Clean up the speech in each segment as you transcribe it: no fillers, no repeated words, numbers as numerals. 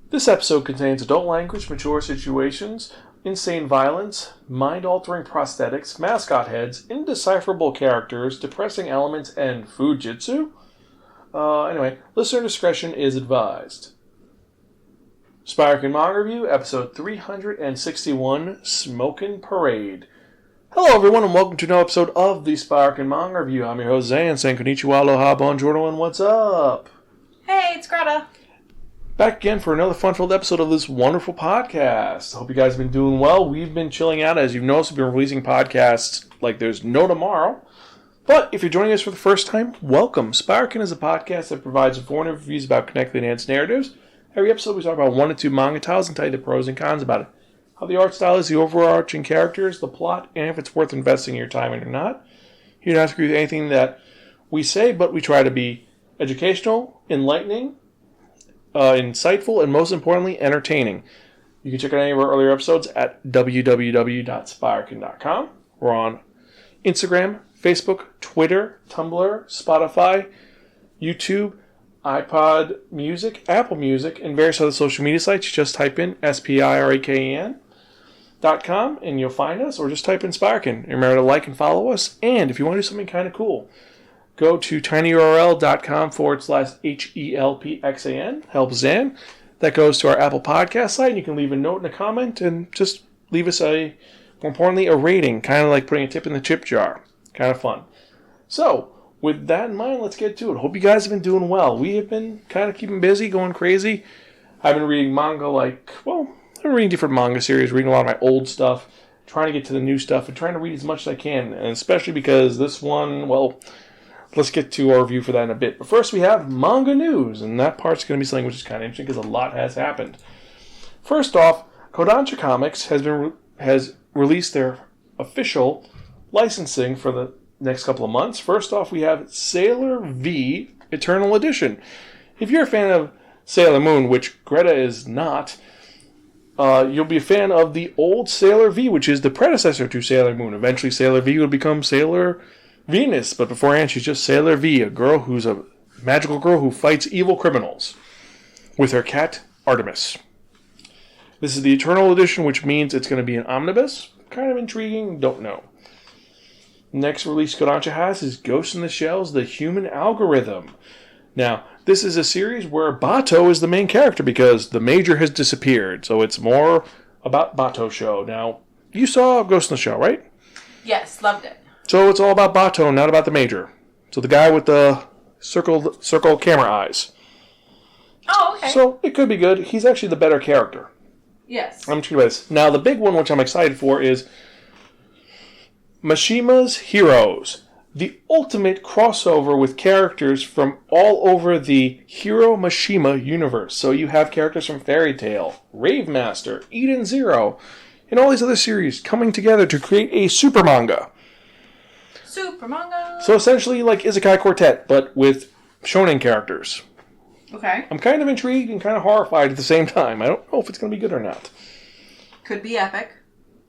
This episode contains adult language, mature situations, insane violence, mind-altering prosthetics, mascot heads, indecipherable characters, depressing elements, and fujitsu. Anyway, listener discretion is advised. Spiraken Manga Review, episode 361, Smokin Parade. Hello everyone and welcome to another episode of the Spiraken Manga Review. I'm your host Zan, saying konnichiwa, aloha, bonjour, and what's up? Hey, it's Gretta. Back again for another fun-filled episode of this wonderful podcast. I hope you guys have been doing well. We've been chilling out. As you've noticed, we've been releasing podcasts like there's no tomorrow. But if you're joining us for the first time, welcome. Spiraken is a podcast that provides informative reviews about connected enhanced narratives. Every episode we talk about 1 to 2 manga titles and tell you the pros and cons about it. How the art style is, the overarching characters, the plot, and if it's worth investing your time in or not. You don't have to agree with anything that we say, but we try to be educational, enlightening, insightful, and most importantly, entertaining. You can check out any of our earlier episodes at www.spiraken.com. We're on Instagram, Facebook, Twitter, Tumblr, Spotify, YouTube, iPod Music, Apple Music, and various other social media sites. You just type in spiraken.com and you'll find us, or just type in Spiraken. Remember to like and follow us, and if you want to do something kind of cool, go to tinyurl.com/HELPXAN, help Zan. That goes to our Apple Podcast site, and you can leave a note and a comment, and just leave us more importantly, a rating, kind of like putting a tip in the tip jar. Kind of fun. So, with that in mind, let's get to it. Hope you guys have been doing well. We have been kind of keeping busy, going crazy. I've been reading manga I've been reading different manga series, reading a lot of my old stuff, trying to get to the new stuff, and trying to read as much as I can. And especially because this one, let's get to our review for that in a bit. But first we have manga news, and that part's going to be something which is kind of interesting because a lot has happened. First off, Kodansha Comics has released their official licensing for the next couple of months. First off, we have Sailor V Eternal Edition. If you're a fan of Sailor Moon, which Gretta is not, you'll be a fan of the old Sailor V, which is the predecessor to Sailor Moon. Eventually, Sailor V will become Sailor Venus, but beforehand, she's just Sailor V, a girl who's a magical girl who fights evil criminals with her cat, Artemis. This is the Eternal Edition, which means it's going to be an omnibus. Kind of intriguing, don't know. Next release Kodansha has is Ghost in the Shell's The Human Algorithm. Now, this is a series where Bato is the main character because the Major has disappeared, so it's more about Bato show. Now, you saw Ghost in the Shell, right? Yes, loved it. So it's all about Bato, not about the Major. So the guy with the circle camera eyes. Oh, okay. So it could be good. He's actually the better character. Yes. I'm intrigued by this. Now, the big one, which I'm excited for, is Mashima's Heroes, the ultimate crossover with characters from all over the Hero Mashima universe. So you have characters from Fairy Tail, Rave Master, Eden Zero, and all these other series coming together to create a super manga. Super manga. So essentially like Isekai Quartet, but with shonen characters. Okay. I'm kind of intrigued and kind of horrified at the same time. I don't know if it's going to be good or not. Could be epic.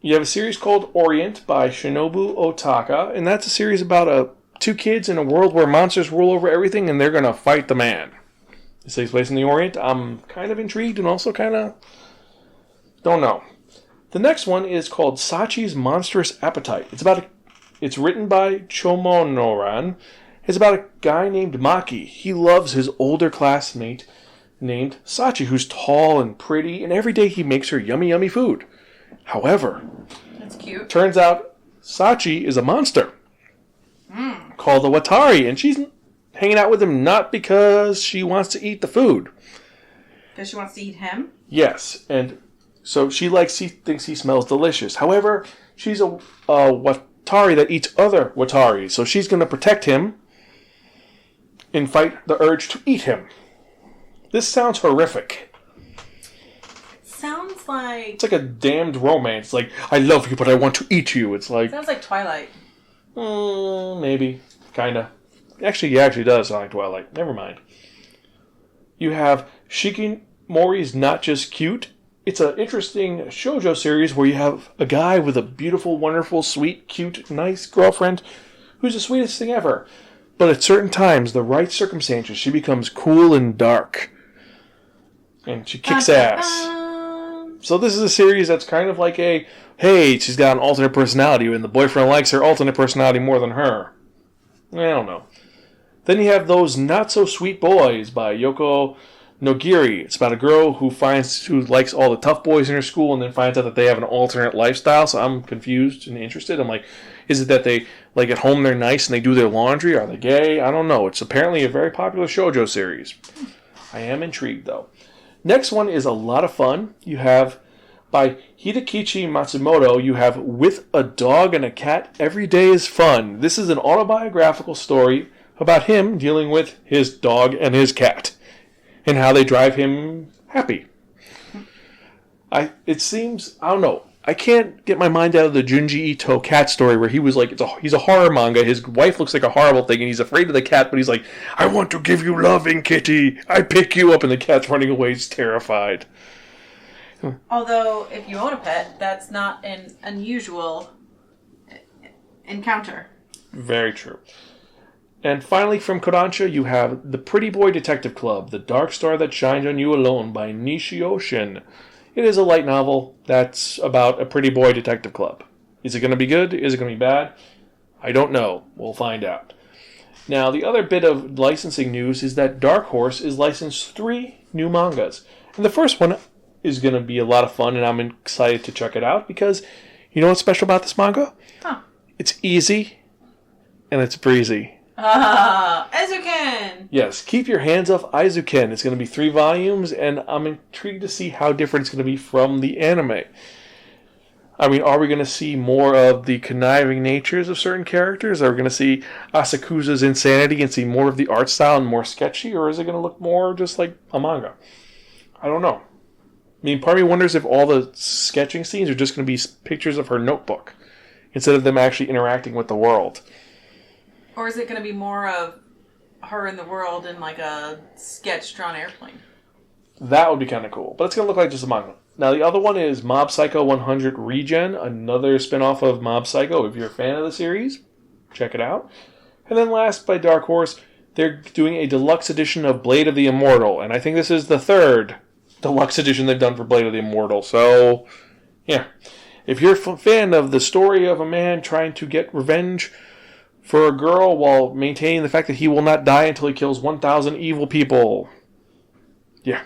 You have a series called Orient by Shinobu Otaka, and that's a series about two kids in a world where monsters rule over everything, and they're going to fight the man. It takes place in the Orient. I'm kind of intrigued and also kind of don't know. The next one is called Sachi's Monstrous Appetite. It's written by Chomonoran. It's about a guy named Maki. He loves his older classmate named Sachi, who's tall and pretty, and every day he makes her yummy, yummy food. However, that's cute. Turns out Sachi is a monster called the Watari, and she's hanging out with him not because she wants to eat the food. Because she wants to eat him? Yes, and so she thinks he smells delicious. However, she's a Watari that eats other Wataris, so she's going to protect him and fight the urge to eat him. This sounds horrific. Sounds like... It's like a damned romance. Like, I love you, but I want to eat you. It's like... Sounds like Twilight. Maybe. Kinda. Actually, yeah, it does sound like Twilight. Never mind. You have Shikimori's Not Just Cute. It's an interesting shoujo series where you have a guy with a beautiful, wonderful, sweet, cute, nice girlfriend who's the sweetest thing ever. But at certain times, the right circumstances, she becomes cool and dark. And she kicks ass. So this is a series that's kind of like a, hey, she's got an alternate personality, and the boyfriend likes her alternate personality more than her. I don't know. Then you have Those Not So Sweet Boys by Yoko Nogiri. It's about a girl who likes all the tough boys in her school and then finds out that they have an alternate lifestyle. So I'm confused and interested. I'm like, is it that they, like, at home they're nice and they do their laundry? Are they gay? I don't know. It's apparently a very popular shoujo series. I am intrigued, though. Next one is a lot of fun. You have, by Hidekichi Matsumoto, you have With a Dog and a Cat, Every Day is Fun. This is an autobiographical story about him dealing with his dog and his cat and how they drive him happy. It seems, I don't know, I can't get my mind out of the Junji Ito cat story where he was like, he's a horror manga, his wife looks like a horrible thing, and he's afraid of the cat, but he's like, I want to give you loving, kitty, I pick you up, and the cat's running away, he's terrified. Although, if you own a pet, that's not an unusual encounter. Very true. And finally, from Kodansha, you have The Pretty Boy Detective Club, The Dark Star That Shines on You Alone by Nishio Shin. It is a light novel that's about a pretty boy detective club. Is it going to be good? Is it going to be bad? I don't know. We'll find out. Now, the other bit of licensing news is that Dark Horse is licensed 3 new mangas. And the first one is going to be a lot of fun, and I'm excited to check it out because you know what's special about this manga? Huh. It's easy and it's breezy. Eizouken! Yes, Keep Your Hands Off Eizouken. It's going to be 3 volumes, and I'm intrigued to see how different it's going to be from the anime. I mean, are we going to see more of the conniving natures of certain characters? Are we going to see Asakusa's insanity and see more of the art style and more sketchy? Or is it going to look more just like a manga? I don't know. I mean, part of me wonders if all the sketching scenes are just going to be pictures of her notebook instead of them actually interacting with the world. Or is it going to be more of her in the world in like a sketch-drawn airplane? That would be kind of cool. But it's going to look like just a manga. Now, the other one is Mob Psycho 100 Regen, another spin-off of Mob Psycho. If you're a fan of the series, check it out. And then last, by Dark Horse, they're doing a deluxe edition of Blade of the Immortal. And I think this is the 3rd deluxe edition they've done for Blade of the Immortal. So, yeah. If you're a fan of the story of a man trying to get revenge for a girl while maintaining the fact that he will not die until he kills 1,000 evil people. Yeah.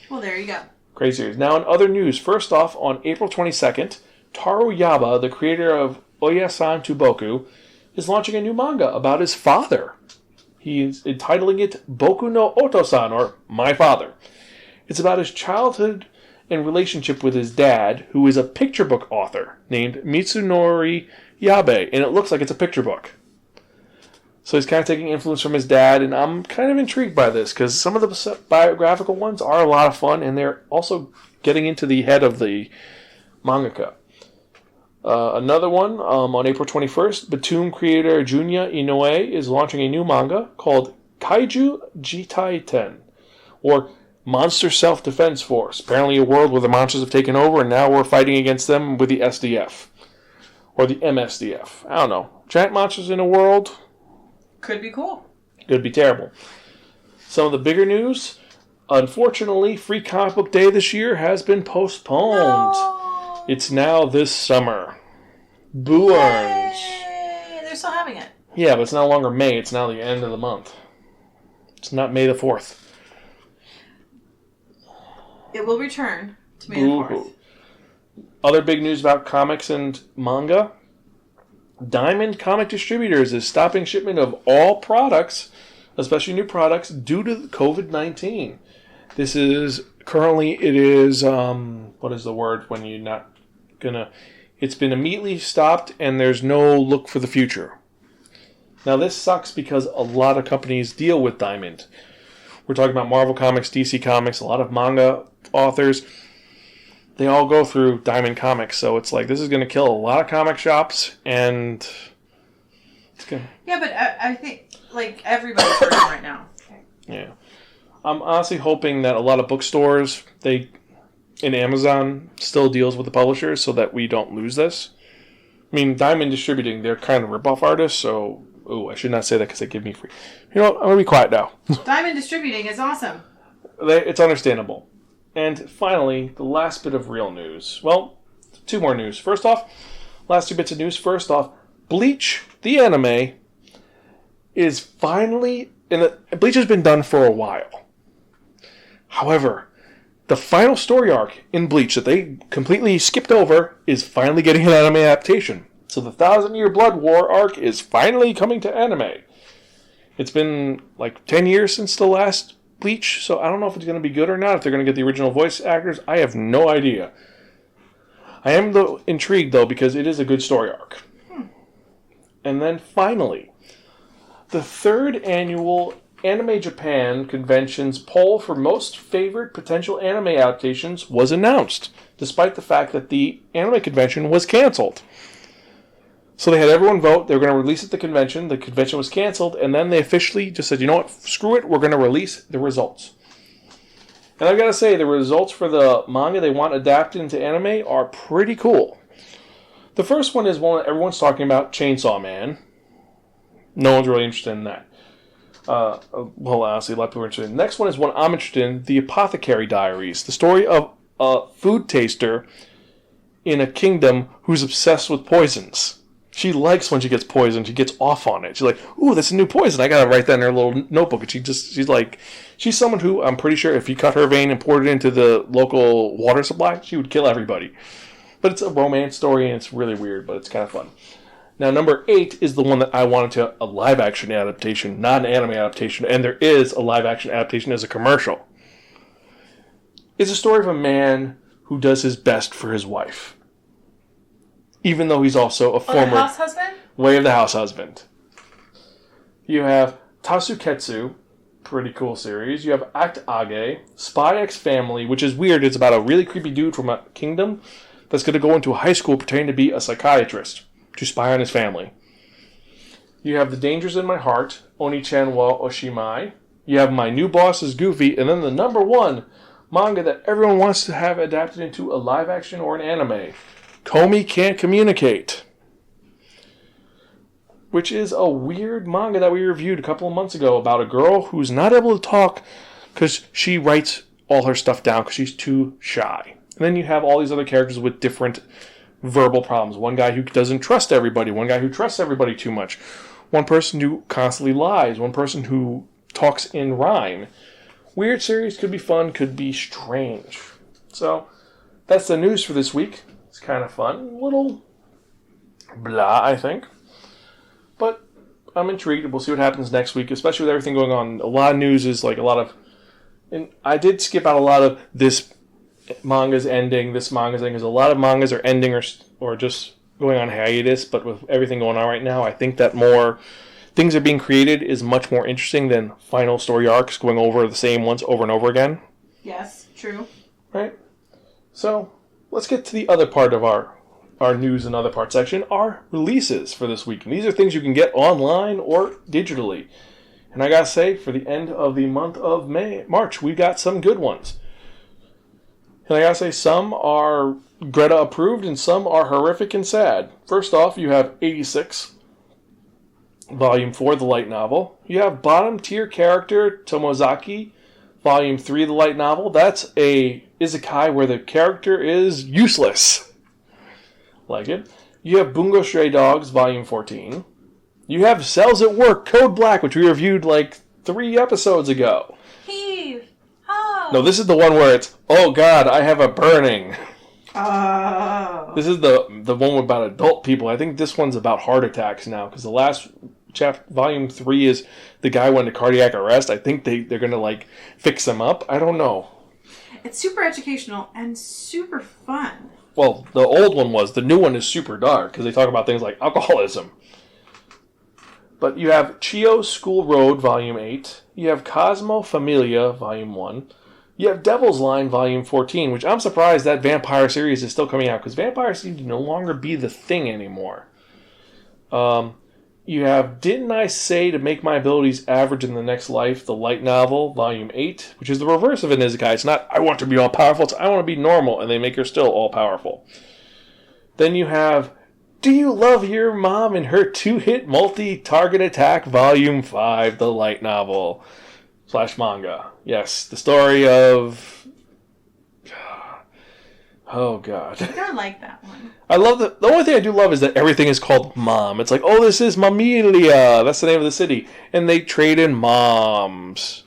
Well, there you go. Great series. Now, in other news, first off, on April 22nd, Taro Yaba, the creator of Oyasan Tuboku, is launching a new manga about his father. He's entitling it Boku no Otosan, or My Father. It's about his childhood and relationship with his dad, who is a picture book author named Mitsunori Yabe, and it looks like it's a picture book. So he's kind of taking influence from his dad, and I'm kind of intrigued by this, because some of the biographical ones are a lot of fun, and they're also getting into the head of the mangaka. Another one, on April 21st, Batum creator Junya Inoue is launching a new manga called Kaiju Jitaiten, or Monster Self-Defense Force. Apparently a world where the monsters have taken over, and now we're fighting against them with the SDF. Or the MSDF. I don't know. Giant monsters in a world? Could be cool. Could be terrible. Some of the bigger news. Unfortunately, Free Comic Book Day this year has been postponed. No. It's now this summer. Boo Orange. Yay! They're still having it. Yeah, but it's no longer May. It's now the end of the month. It's not May the 4th. It will return to May the 4th. Other big news about comics and manga. Diamond Comic Distributors is stopping shipment of all products, especially new products, due to COVID-19. This is, currently, it is, what is the word when you're not gonna, it's been immediately stopped and there's no look for the future. Now this sucks because a lot of companies deal with Diamond. We're talking about Marvel Comics, DC Comics, a lot of manga authors. They all go through Diamond Comics, so it's like this is going to kill a lot of comic shops, and it's going. Yeah, but I think like everybody's hurting right now. Yeah, I'm honestly hoping that a lot of bookstores, and Amazon still deals with the publishers, so that we don't lose this. I mean, Diamond Distributing, they're kind of rip-off artists, so I should not say that because they give me free. You know what? I'm going to be quiet now. Diamond Distributing is awesome. It's understandable. And finally, the last bit of real news. Well, two more news. First off, last two bits of news. First off, Bleach, the anime, is finally... Bleach has been done for a while. However, the final story arc in Bleach that they completely skipped over is finally getting an anime adaptation. So the 1,000-Year Blood War arc is finally coming to anime. It's been like 10 years since the last Bleach, so I don't know if it's going to be good or not, if they're going to get the original voice actors. I have no idea. I am intrigued, though, because it is a good story arc. And then finally, the 3rd annual Anime Japan Convention's poll for most favored potential anime adaptations was announced, despite the fact that the anime convention was canceled. So they had everyone vote. They were going to release at the convention. The convention was canceled, and then they officially just said, you know what, screw it, we're going to release the results. And I've got to say, the results for the manga they want adapted into anime are pretty cool. The first one is one that everyone's talking about, Chainsaw Man. No one's really interested in that. Well, honestly, a lot of people are interested in. The next one is one I'm interested in, The Apothecary Diaries. The story of a food taster in a kingdom who's obsessed with poisons. She likes when she gets poisoned. She gets off on it. She's like, ooh, that's a new poison. I gotta write that in her little notebook. And she's someone who, I'm pretty sure if you cut her vein and poured it into the local water supply, she would kill everybody. But it's a romance story, and it's really weird, but it's kind of fun. Now, number 8 is the one that I wanted to a live-action adaptation, not an anime adaptation, and there is a live-action adaptation as a commercial. It's a story of a man who does his best for his wife, even though he's also a former... the house husband? Way of the house husband. You have Tasuketsu, pretty cool series. You have Act Age, Spy X Family, which is weird. It's about a really creepy dude from a kingdom that's going to go into a high school pretending to be a psychiatrist to spy on his family. You have The Dangers in My Heart, Oni-chan wa Oshimai. You have My New Boss is Goofy, and then the number 1 manga that everyone wants to have adapted into a live action or an anime, Komi Can't Communicate, which is a weird manga that we reviewed a couple of months ago about a girl who's not able to talk because she writes all her stuff down because she's too shy. And then you have all these other characters with different verbal problems. One guy who doesn't trust everybody. One guy who trusts everybody too much. One person who constantly lies. One person who talks in rhyme. Weird series, could be fun, could be strange. So, that's the news for this week. It's kind of fun. A little blah, I think. But I'm intrigued. We'll see what happens next week, especially with everything going on. A lot of news is like a lot of... And I did skip out a lot of this manga's ending, this manga's ending, because a lot of mangas are ending or just going on hiatus, but with everything going on right now, I think that more things are being created is much more interesting than final story arcs going over the same ones over and over again. Yes, true. Right? So, let's get to the other part of our news and other part section, our releases for this week. And these are things you can get online or digitally. And I gotta say, for the end of the month of March, we got some good ones. And I gotta say, some are Gretta approved and some are horrific and sad. First off, you have 86, Volume 4, the light novel. You have Bottom Tier Character Tomozaki, Volume 3, the light novel. That's a isekai where the character is useless. Like it. You have Bungo Stray Dogs, Volume 14. You have Cells at Work, Code Black, which we reviewed like 3 episodes ago. Heave! Oh! No, this is the one where it's, oh god, I have a burning. Oh. This is the one about adult people. I think this one's about heart attacks now, because the last Volume 3 is the guy went into cardiac arrest. I think they're going to like fix him up. I don't know. It's super educational and super fun. Well, the old one was. The new one is super dark, because they talk about things like alcoholism. But you have Chio School Road, Volume 8. You have Cosmo Familia, Volume 1. You have Devil's Line, Volume 14, which I'm surprised that vampire series is still coming out, because vampires seem to no longer be the thing anymore. You have Didn't I Say to Make My Abilities Average in the Next Life, the light novel, Volume 8, which is the reverse of an isekai. It's not, I want to be all-powerful, it's I want to be normal, and they make her still all-powerful. Then you have Do You Love Your Mom and Her Two-Hit Multi-Target Attack, Volume 5, the light novel / manga. Yes, the story of... Oh, God. I don't like that one. I love the only thing I do love is that everything is called Mom. It's like, oh, this is Mamilia. That's the name of the city. And they trade in moms.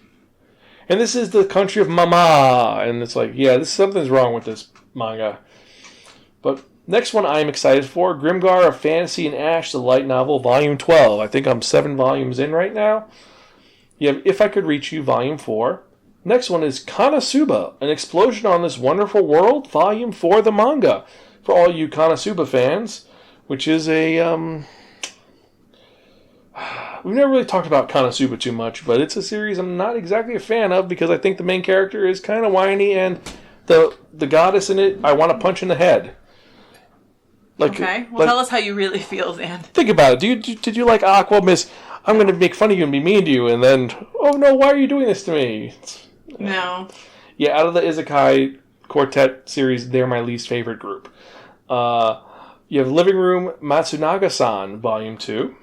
And this is the country of Mama. And it's like, yeah, something's wrong with this manga. But next one I'm excited for, Grimgar of Fantasy and Ash, the light novel, Volume 12. I think I'm 7 volumes in right now. You have If I Could Reach You, Volume 4. Next one is Konosuba, An Explosion on This Wonderful World, Volume 4, the manga. For all you Konosuba fans, which is a... We've never really talked about Konosuba too much, but it's a series I'm not exactly a fan of because I think the main character is kind of whiny and the goddess in it I want to punch in the head. Okay, well tell us how you really feel, Zan. Think about it. Did you like Aqua, Miss? I'm going to make fun of you and be mean to you, and then, oh no, why are you doing this to me? No. Yeah, out of the Isekai Quartet series, they're my least favorite group. You have Living Room Matsunaga-san, Volume 2.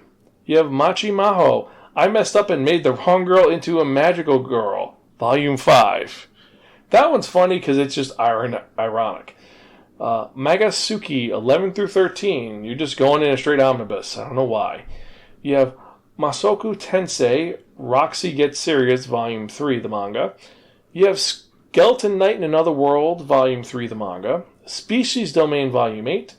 You have Machi Maho, I Messed Up and Made the Wrong Girl into a Magical Girl, Volume 5. That one's funny because it's just ironic. Magasuki, 11 through 13. You're just going in a straight omnibus. I don't know why. You have Masoku Tensei, Roxy Gets Serious, Volume 3, the manga. You have Skeleton Knight in Another World, Volume 3, the manga. Species Domain, Volume 8.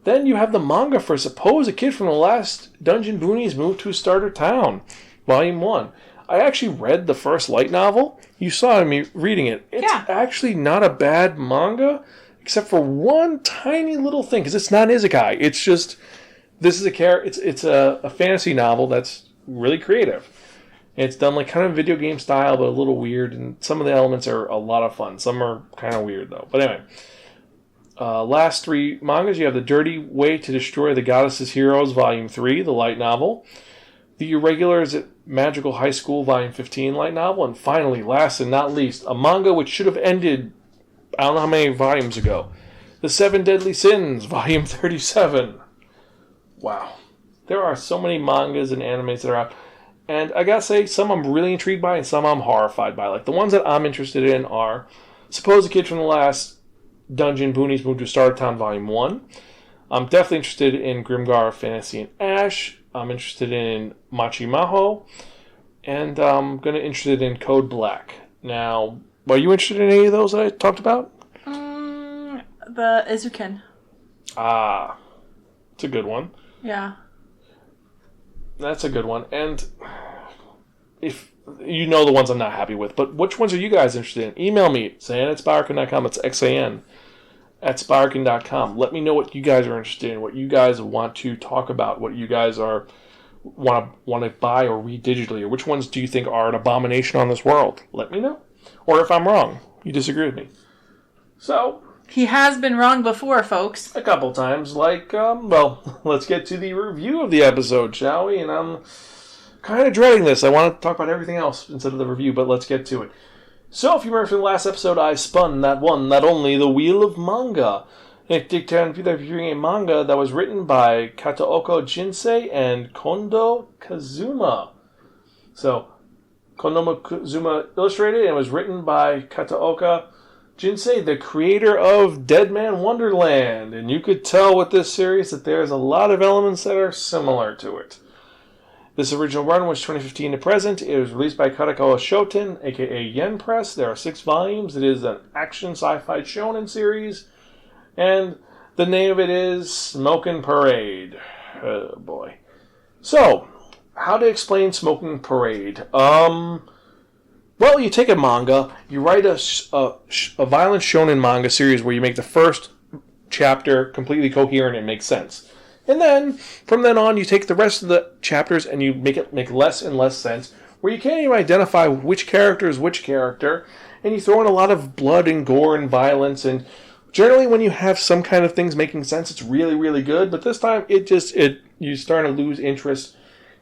Then you have the manga for Suppose a Kid from the Last Dungeon Boonies Moved to a Starter Town, Volume 1. I actually read the first light novel. You saw me reading it. It's actually not a bad manga, except for one tiny little thing, because it's not an isekai. It's just, this is it's a fantasy novel that's really creative. It's done like kind of video game style, but a little weird, and some of the elements are a lot of fun. Some are kind of weird, though. But anyway, last 3 mangas, you have The Dirty Way to Destroy the Goddess's Heroes, Volume 3, the light novel. The Irregulars at Magical High School, Volume 15, light novel. And finally, last and not least, a manga which should have ended, I don't know how many volumes ago. The 7 Deadly Sins, Volume 37. Wow. There are so many mangas and animes that are out. And I gotta say, some I'm really intrigued by and some I'm horrified by. Like, the ones that I'm interested in are Suppose a Kid from the Last Dungeon Boonies Moved to Starter Town, Volume 1. I'm definitely interested in Grimgar, Fantasy, and Ash. I'm interested in Machi Maho. And I'm interested in Code Black. Now, are you interested in any of those that I talked about? The Izuken. Ah, it's a good one. Yeah. That's a good one. And if you know the ones I'm not happy with, but which ones are you guys interested in? Email me, xan@spiraken.com. It's xan@spiraken.com. Let me know what you guys are interested in, what you guys want to talk about, what you guys want to buy or read digitally, or which ones do you think are an abomination on this world? Let me know. Or if I'm wrong, you disagree with me. So, he has been wrong before, folks. a couple times. Let's get to the review of the episode, shall we? And I'm kind of dreading this. I want to talk about everything else instead of the review, but let's get to it. So, if you remember from the last episode, I spun that one, not only the Wheel of Manga. It dictated reviewing a manga that was written by Kataoka Jinsei and Kondo Kazuma. So, Kondo Kazuma illustrated and was written by Kataoka Jinsei, the creator of Dead Man Wonderland. And you could tell with this series that there's a lot of elements that are similar to it. This original run was 2015 to present. It was released by Karakawa Shoten, aka Yen Press. There are 6 volumes. It is an action sci-fi shonen series. And the name of it is Smokin Parade. Oh boy. So, how to explain Smokin Parade? Well, you take a manga, you write a violent shonen manga series where you make the first chapter completely coherent and makes sense. And then, from then on, you take the rest of the chapters and you make it make less and less sense, where you can't even identify which character is which character, and you throw in a lot of blood and gore and violence, and generally when you have some kind of things making sense, it's really, really good, but this time, you're starting to lose interest,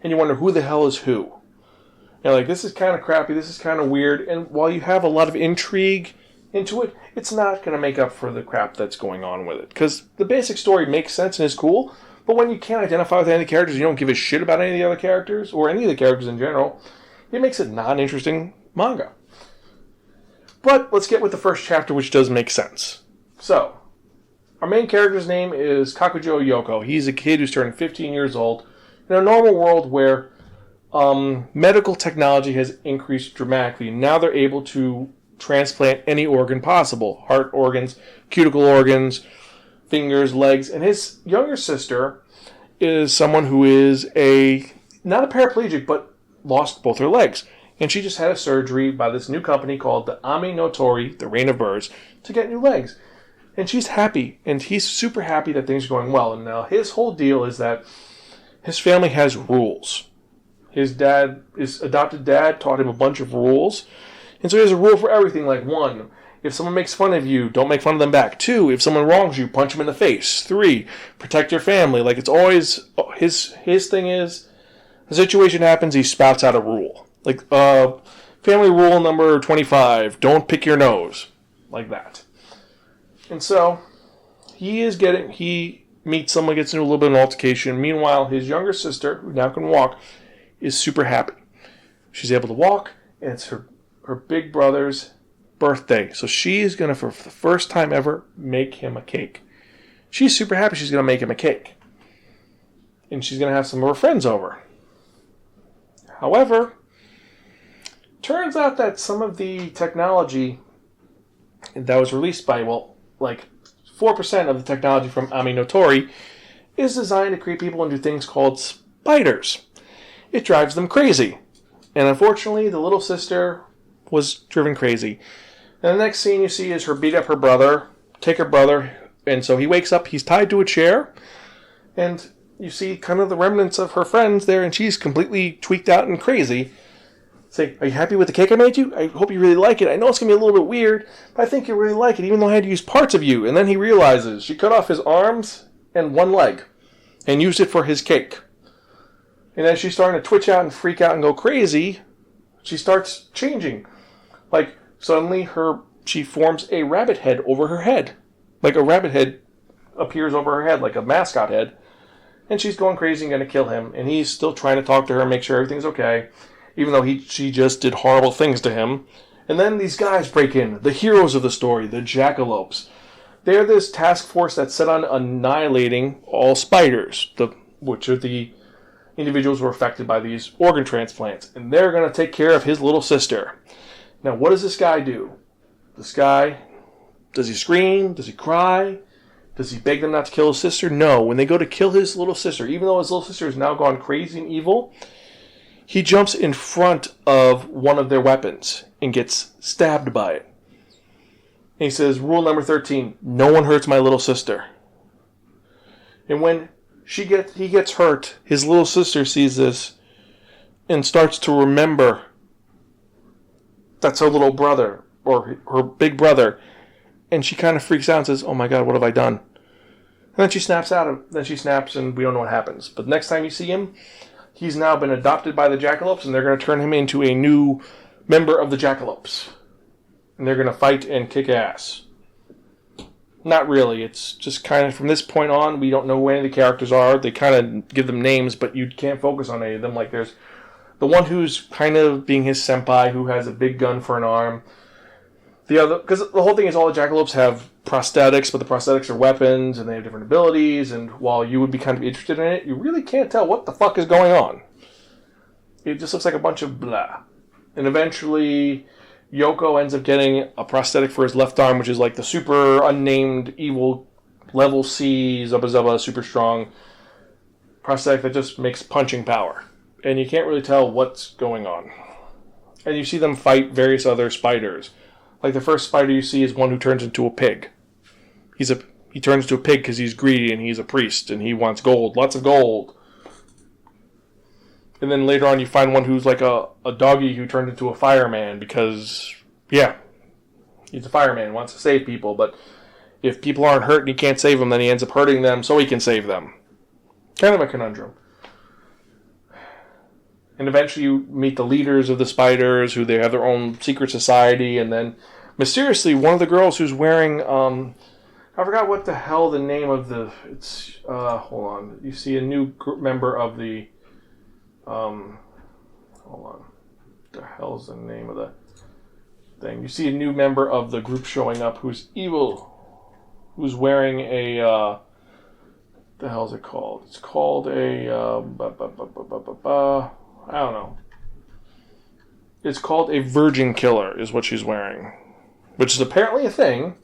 and you wonder who the hell is who. You're like, this is kind of crappy, this is kind of weird, and while you have a lot of intrigue into it, it's not going to make up for the crap that's going on with it. Because the basic story makes sense and is cool, but when you can't identify with any of the characters, you don't give a shit about any of the other characters, or any of the characters in general, it makes it not an interesting manga. But let's get with the first chapter, which does make sense. So, our main character's name is Kakujo Yoko. He's a kid who's turning 15 years old in a normal world where medical technology has increased dramatically. Now they're able to transplant any organ possible. Heart organs, cuticle organs, fingers, legs. And his younger sister is someone who is not a paraplegic, but lost both her legs. And she just had a surgery by this new company called the Ami no Tori, the Reign of Birds, to get new legs. And she's happy, and he's super happy that things are going well. And now his whole deal is that his family has rules. His adopted dad taught him a bunch of rules. And so he has a rule for everything, like 1, if someone makes fun of you, don't make fun of them back. 2, if someone wrongs you, punch them in the face. 3, protect your family. Like, it's always, his thing is, a situation happens, he spouts out a rule. Like, family rule number 25, don't pick your nose. Like that. And so, he meets someone, gets into a little bit of an altercation. Meanwhile, his younger sister, who now can walk, is super happy. She's able to walk, and it's her big brother's birthday. So she's going to, for the first time ever, make him a cake. She's super happy she's going to make him a cake. And she's going to have some of her friends over. However, turns out that some of the technology that was released by, 4% of the technology from Ami no Tori is designed to create people into things called spiders. It drives them crazy. And unfortunately, the little sister was driven crazy. And the next scene you see is her beat up her brother, take her brother, and so he wakes up, he's tied to a chair, and you see kind of the remnants of her friends there, and she's completely tweaked out and crazy. Say, are you happy with the cake I made you? I hope you really like it. I know it's going to be a little bit weird, but I think you really like it, even though I had to use parts of you. And then he realizes she cut off his arms and one leg and used it for his cake. And as she's starting to twitch out and freak out and go crazy, she starts changing. Like, suddenly she forms a rabbit head over her head. Like a rabbit head appears over her head, like a mascot head. And she's going crazy and going to kill him. And he's still trying to talk to her and make sure everything's okay, even though she just did horrible things to him. And then these guys break in, the heroes of the story, the jackalopes. They're this task force that's set on annihilating all spiders, which are the individuals who are affected by these organ transplants. And they're going to take care of his little sister. Now, what does this guy do? This guy, does he scream? Does he cry? Does he beg them not to kill his sister? No. When they go to kill his little sister, even though his little sister has now gone crazy and evil, he jumps in front of one of their weapons and gets stabbed by it. And he says, rule number 13, no one hurts my little sister. And when he gets hurt, his little sister sees this and starts to remember that's her little brother, or her big brother. And she kind of freaks out and says, oh my God, what have I done? And then she snaps and we don't know what happens. But next time you see him, he's now been adopted by the jackalopes, and they're going to turn him into a new member of the jackalopes. And they're going to fight and kick ass. Not really. It's just kind of, from this point on, we don't know who any of the characters are. They kind of give them names, but you can't focus on any of them. Like, there's the one who's kind of being his senpai, who has a big gun for an arm. The other, because the whole thing is all the jackalopes have prosthetics, but the prosthetics are weapons, and they have different abilities, and while you would be kind of interested in it, you really can't tell what the fuck is going on. It just looks like a bunch of blah. And eventually, Yoko ends up getting a prosthetic for his left arm, which is like the super unnamed evil level C, Zubba Zubba, super strong prosthetic that just makes punching power. And you can't really tell what's going on. And you see them fight various other spiders. Like the first spider you see is one who turns into a pig. He turns into a pig because he's greedy and he's a priest and he wants gold, lots of gold. And then later on you find one who's like a doggy who turned into a fireman because, yeah, he's a fireman, wants to save people. But if people aren't hurt and he can't save them, then he ends up hurting them so he can save them. Kind of a conundrum. And eventually you meet the leaders of the spiders, who they have their own secret society, and then mysteriously one of the girls who's wearing, I forgot what the hell the name of hold on. You see a new member of the, hold on. What the hell's the name of thing. You see a new member of the group showing up who's evil, who's wearing a, the hell is it called? It's called a, I don't know. It's called a virgin killer is what she's wearing, which is apparently a thing,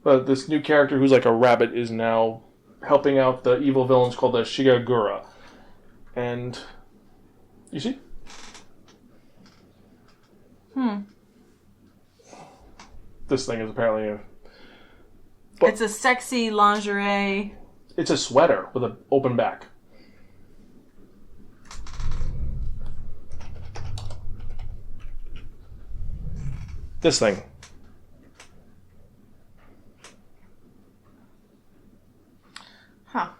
but this new character who's like a rabbit is now helping out the evil villains called the Shigagura. And, you see? This thing is apparently it's a sexy lingerie. It's a sweater with an open back. This thing. Huh.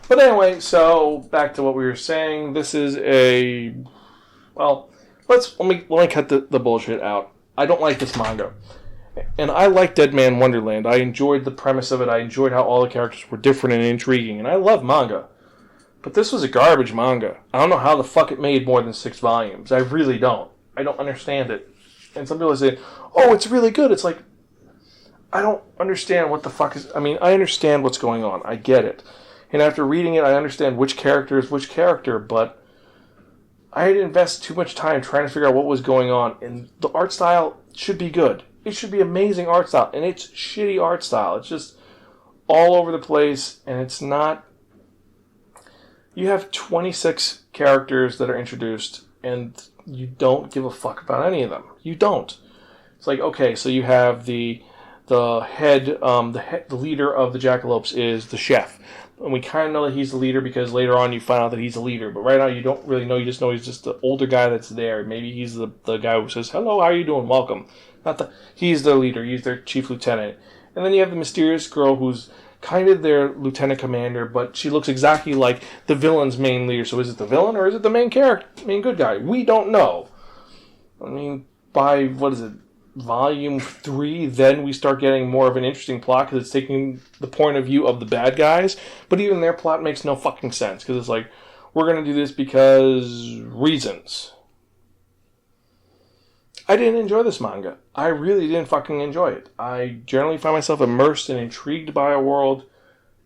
But anyway, so back to what we were saying. This is a... Well, let me cut the bullshit out. I don't like this manga. And I like Dead Man Wonderland. I enjoyed the premise of it. I enjoyed how all the characters were different and intriguing. And I love manga. But this was a garbage manga. I don't know how the fuck it made more than 6 volumes. I really don't. I don't understand it. And some people say, oh, it's really good. It's like, I don't understand what the fuck is... I mean, I understand what's going on. I get it. And after reading it, I understand which character is which character, but I had to invest too much time trying to figure out what was going on. And the art style should be good. It should be amazing art style. And it's shitty art style. It's just all over the place, and it's not... You have 26 characters that are introduced, and you don't give a fuck about any of them. You don't. It's like, okay, so you have the head, the leader of the Jackalopes is the chef. And we kind of know that he's the leader because later on you find out that he's the leader. But right now you don't really know. You just know he's just the older guy that's there. Maybe he's the guy who says, hello, how are you doing? Welcome. He's the leader. He's their chief lieutenant. And then you have the mysterious girl who's kind of their lieutenant commander, but she looks exactly like the villain's main leader. So is it the villain or is it the main good guy? We don't know. I mean, by, what is it, volume 3, then we start getting more of an interesting plot because it's taking the point of view of the bad guys. But even their plot makes no fucking sense because it's like, we're going to do this because reasons. I didn't enjoy this manga. I really didn't fucking enjoy it. I generally find myself immersed and intrigued by a world.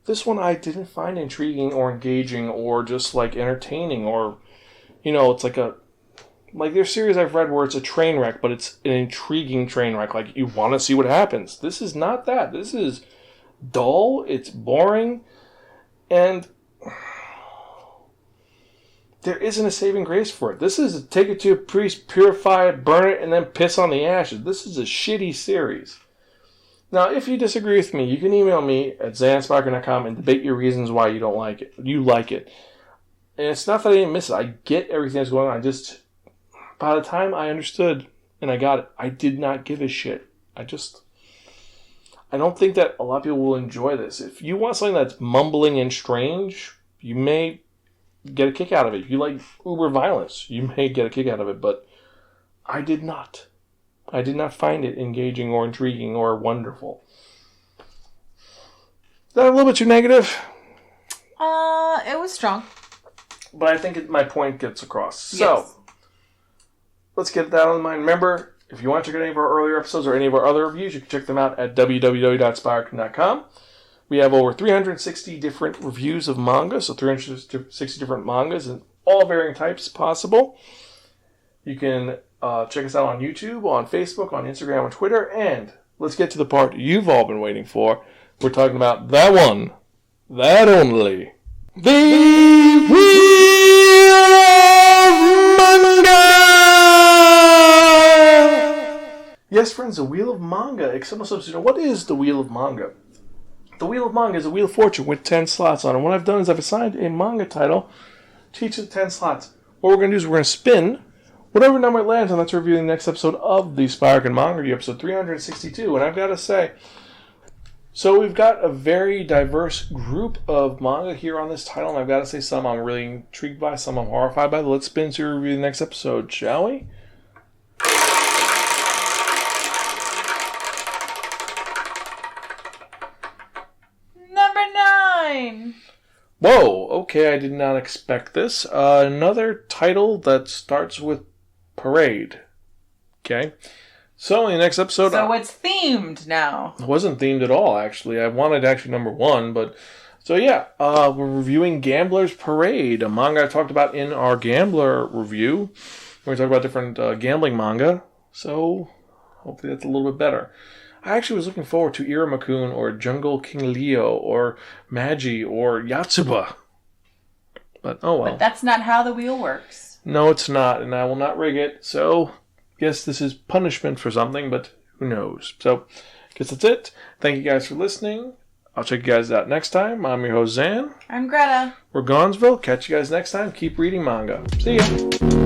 This one I didn't find intriguing or engaging or just like entertaining or, you know, it's like a... Like, there's series I've read where it's a train wreck, but it's an intriguing train wreck. Like, you want to see what happens. This is not that. This is dull, it's boring, and there isn't a saving grace for it. This is take it to a priest, purify it, burn it, and then piss on the ashes. This is a shitty series. Now, if you disagree with me, you can email me at zansparker.com and debate your reasons why you don't like it. You like it. And it's not that I didn't miss it. I get everything that's going on. By the time I understood and I got it, I did not give a shit. I don't think that a lot of people will enjoy this. If you want something that's mumbling and strange, you may get a kick out of it. If you like uber violence, you may get a kick out of it, but I did not. I did not find it engaging or intriguing or wonderful. Is that a little bit too negative? It was strong. But I think my point gets across. Yes. So, let's get that on mind. Remember, if you want to check out any of our earlier episodes or any of our other reviews, you can check them out at www.spiraken.com. We have over 360 different reviews of manga, so 360 different mangas and all varying types possible. You can check us out on YouTube, on Facebook, on Instagram, on Twitter, and let's get to the part you've all been waiting for. We're talking about that one, that only, the Wheel of Manga! Yes, friends, the Wheel of Manga. Some of us, what is the Wheel of Manga? The Wheel of Manga is a Wheel of Fortune with 10 slots on it. What I've done is I've assigned a manga title to each of the 10 slots. What we're going to do is we're going to spin whatever number it lands on. That's reviewing the next episode of the Spiraken Manga Review, episode 362. And I've got to say, so we've got a very diverse group of manga here on this title. And I've got to say, some I'm really intrigued by, some I'm horrified by. Let's spin to review the next episode, shall we? Whoa, okay, I did not expect this. Another title that starts with Parade. Okay, So, in the next episode... So it's themed now. It wasn't themed at all, actually. I wanted actually number 1, but... So, yeah, we're reviewing Gambler's Parade, a manga I talked about in our Gambler review. We're going to talk about different gambling manga. So, hopefully that's a little bit better. I actually was looking forward to Iramakun or Jungle King Leo or Magi or Yatsuba. But, oh well. But that's not how the wheel works. No, it's not, and I will not rig it. So, guess this is punishment for something, but who knows. So, guess that's it. Thank you guys for listening. I'll check you guys out next time. I'm your host, Zan. I'm Greta. We're Gonzville. Catch you guys next time. Keep reading manga. See ya.